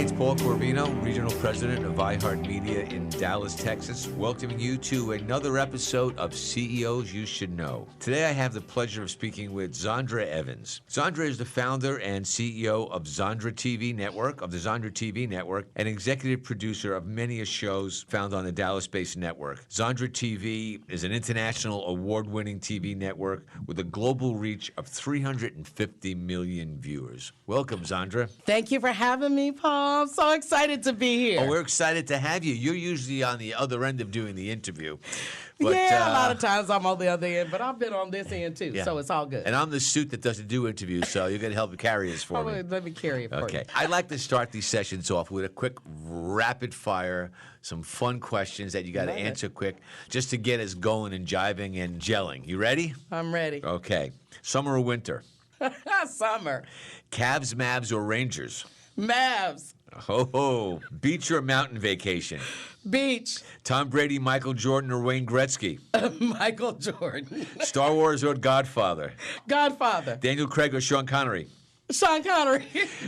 it's Paul Corvino, Regional President of iHeart Media in Dallas, Texas, welcoming you to another episode of CEOs You Should Know. Today I have the pleasure of speaking with Zondra Evans. Zondra is the founder and CEO of Zondra TV Network, and executive producer of many shows found on the Dallas-based network. Zondra TV is an international award-winning TV network with a global reach of 350 million viewers. Welcome, Zondra. Thank you for having me, Paul. I'm so excited to be here. Oh, we're excited to have you. You're usually on the other end of doing the interview. But, a lot of times I'm on the other end, but I've been on this end too, yeah. So it's all good. And I'm the suit that doesn't do interviews, so you're going to help carry this for me. Let me carry it for you. Okay. I like to start these sessions off with a quick rapid fire, some fun questions that you got to answer quick, just to get us going and jiving and gelling. You ready? I'm ready. Okay. Summer or winter? Summer. Cavs, Mavs, or Rangers? Mavs. Oh, beach or mountain vacation? Beach. Tom Brady, Michael Jordan, or Wayne Gretzky? Michael Jordan. Star Wars or Godfather? Godfather. Daniel Craig or Sean Connery? Sean Connery.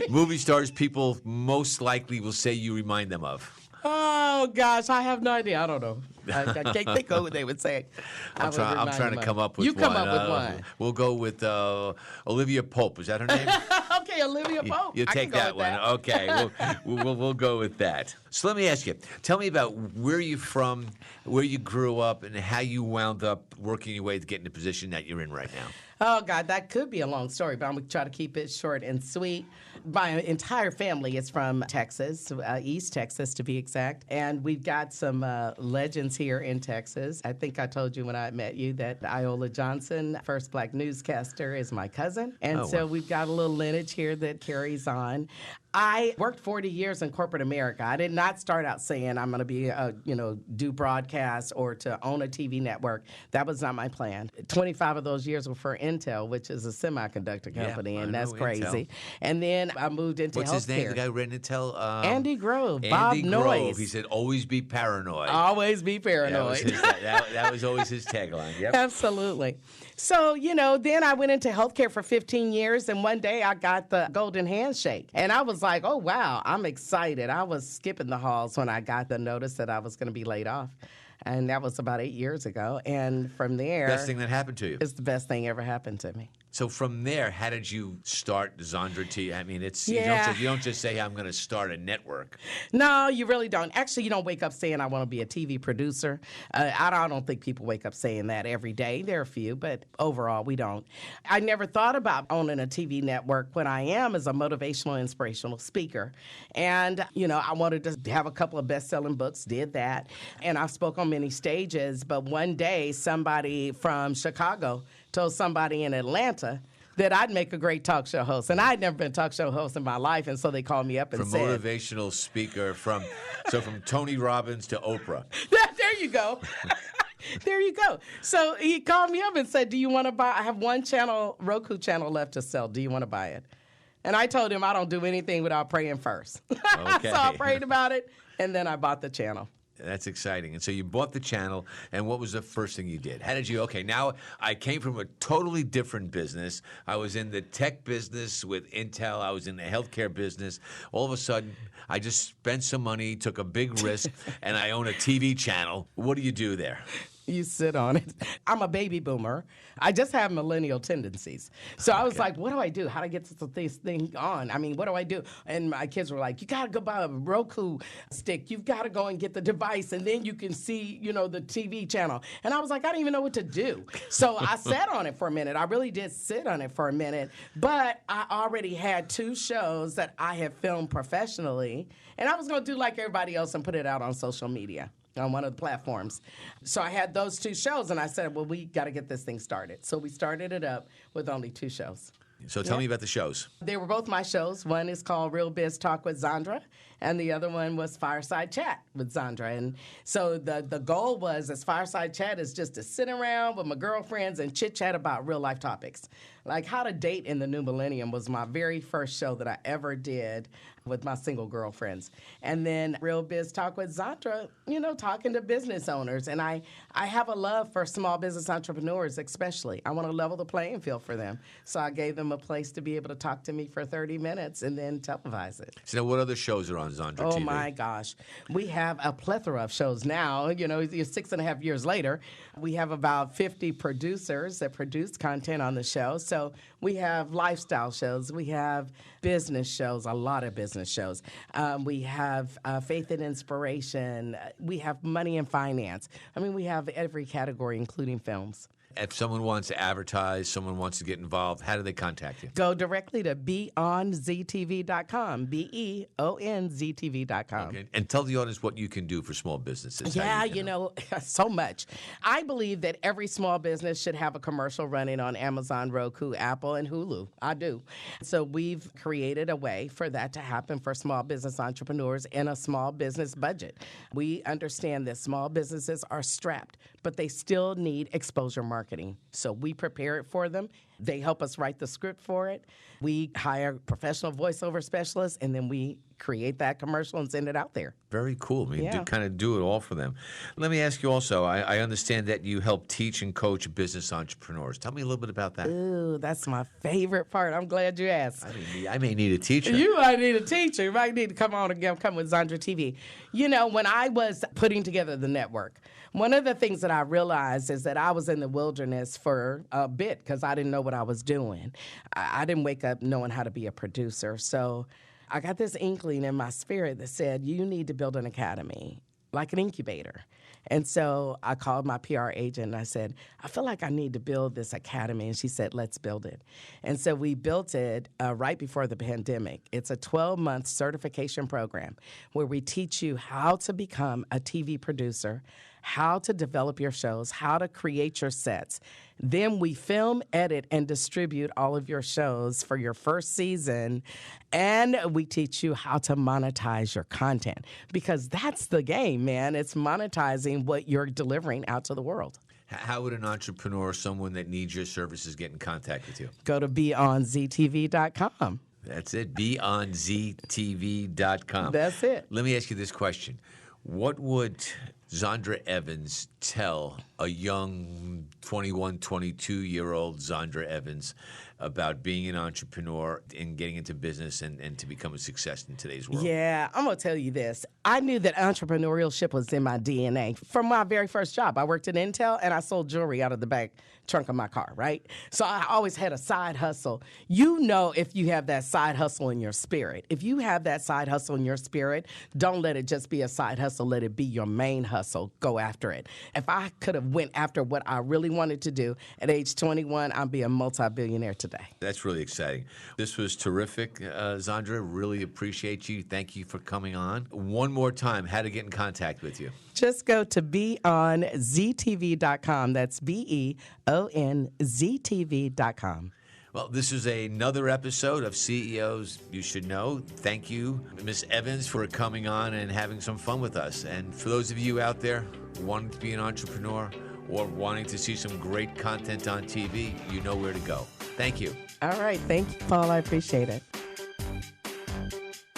Movie stars people most likely will say you remind them of? Oh, gosh, I have no idea. I don't know. I can't think of what they would say. I'm trying to come up with one. You come up with one. We'll go with Olivia Pope. Is that her name? Okay, Olivia Pope. You take that one. That. Okay, we'll go with that. So let me ask you. Tell me about where you're from, where you grew up, and how you wound up working your way to get in the position that you're in right now. Oh, God, that could be a long story, but I'm going to try to keep it short and sweet. My entire family is from Texas, East Texas to be exact, and we've got some legends here in Texas. I think I told you when I met you that Iola Johnson, first black newscaster, is my cousin, and we've got a little lineage here that carries on. I worked 40 years in corporate America. I did not start out saying I'm going to be, do broadcasts or to own a TV network. That was not my plan. 25 of those years were for Intel, which is a semiconductor company, and that's crazy. Intel. And then I moved into healthcare. What's his name? The guy who ran Intel? Andy Grove. Andy Bob Grove. Noyes. He said, "Always be paranoid." Always be paranoid. That was always his tagline. Yep. Absolutely. So, then I went into healthcare for 15 years, and one day I got the golden handshake. And I was like, oh, wow, I'm excited. I was skipping the halls when I got the notice that I was going to be laid off. And that was about 8 years ago. And from there... Best thing that happened to you. It's the best thing ever happened to me. So from there, how did you start Zondra TV? I mean, you don't just say, I'm going to start a network. No, you really don't. Actually, you don't wake up saying, I want to be a TV producer. I don't think people wake up saying that every day. There are a few, but overall, we don't. I never thought about owning a TV network. What I am is a motivational, inspirational speaker. And, I wanted to have a couple of best-selling books, did that. And I've spoke on many stages, but one day, somebody from Chicago told somebody in Atlanta that I'd make a great talk show host. And I'd never been a talk show host in my life, and so they called me up and said... Motivational speaker from Tony Robbins to Oprah. There you go. There you go. So he called me up and said, do you want to buy... I have one Roku channel left to sell. Do you want to buy it? And I told him I don't do anything without praying first. Okay. So I prayed about it, and then I bought the channel. That's exciting. And so you bought the channel, and what was the first thing you did? How did you, now I came from a totally different business. I was in the tech business with Intel. I was in the healthcare business. All of a sudden, I just spent some money, took a big risk, and I own a TV channel. What do you do there? You sit on it. I'm a baby boomer. I just have millennial tendencies. So I was like, what do I do? How do I get this thing on? I mean, what do I do? And my kids were like, you got to go buy a Roku stick. You've got to go and get the device, and then you can see, the TV channel. And I was like, I don't even know what to do. So I sat on it for a minute. I really did sit on it for a minute. But I already had 2 shows that I had filmed professionally, and I was going to do like everybody else and put it out on social media on one of the platforms. So I had those 2 shows, and I said, well, we got to get this thing started. So we started it up with only 2 shows. So tell me about the shows. They were both my shows. One is called Real Biz Talk with Zondra, and the other one was Fireside Chat with Zondra. And so the goal was, as Fireside Chat is just to sit around with my girlfriends and chit-chat about real-life topics. Like how to date in the new millennium was my very first show that I ever did with my single girlfriends. And then Real Biz Talk with Zondra, talking to business owners. And I have a love for small business entrepreneurs especially. I want to level the playing field for them. So I gave them a place to be able to talk to me for 30 minutes and then televise it. So now what other shows are on on Zondra Oh TV? my gosh. We have a plethora of shows now. You know, 6.5 years later, we have about 50 producers that produce content on the show. So we have lifestyle shows. We have business shows, a lot of business shows. We have faith and inspiration. We have money and finance. I mean, we have every category, including films. If someone wants to advertise, someone wants to get involved, how do they contact you? Go directly to beonztv.com, beonztv.com. Okay. And tell the audience what you can do for small businesses. Yeah, you know, so much. I believe that every small business should have a commercial running on Amazon, Roku, Apple, and Hulu. I do. So we've created a way for that to happen for small business entrepreneurs in a small business budget. We understand that small businesses are strapped, but they still need exposure marketing. So we prepare it for them. They help us write the script for it. We hire professional voiceover specialists, and then we create that commercial and send it out there. Very cool. I mean, Yeah. kind of do it all for them. Let me ask you also, I understand that you help teach and coach business entrepreneurs. Tell me a little bit about that. Ooh, that's my favorite part. I'm glad you asked. I may need a teacher. You might need a teacher. You might need to come on and come with Zondra TV. You know, when I was putting together the network, one of the things that I realized is that I was in the wilderness for a bit because I didn't know what I was doing. I didn't wake up knowing how to be a producer. So I got this inkling in my spirit that said, you need to build an academy, like an incubator. And so I called my PR agent and I said, I feel like I need to build this academy. And she said, let's build it. And so we built it right before the pandemic. It's a 12-month certification program where we teach you how to become a TV producer, how to develop your shows, how to create your sets. Then we film, edit, and distribute all of your shows for your first season. And we teach you how to monetize your content because that's the game, man. It's monetizing what you're delivering out to the world. How would an entrepreneur, someone that needs your services, get in contact with you? Go to beonztv.com. That's it, beonztv.com. That's it. Let me ask you this question. What would Zondra Evans tell a young 21, 22-year-old Zondra Evans about being an entrepreneur and getting into business and to become a success in today's world? Yeah, I'm going to tell you this. I knew that entrepreneurship was in my DNA. From my very first job, I worked at Intel, and I sold jewelry out of the back trunk of my car, right? So I always had a side hustle. You know if you have that side hustle in your spirit. If you have that side hustle in your spirit, don't let it just be a side hustle. Let it be your main hustle. Go after it. If I could have went after what I really wanted to do at age 21, I'd be a multi-billionaire today. That's really exciting. This was terrific, Zondra. Really appreciate you. Thank you for coming on. One more time, how to get in contact with you. Just go to beonztv.com. That's beonztv.com. Well, this is another episode of CEOs You Should Know. Thank you, Ms. Evans, for coming on and having some fun with us. And for those of you out there wanting to be an entrepreneur or wanting to see some great content on TV, you know where to go. Thank you. All right. Thank you, Paul. I appreciate it.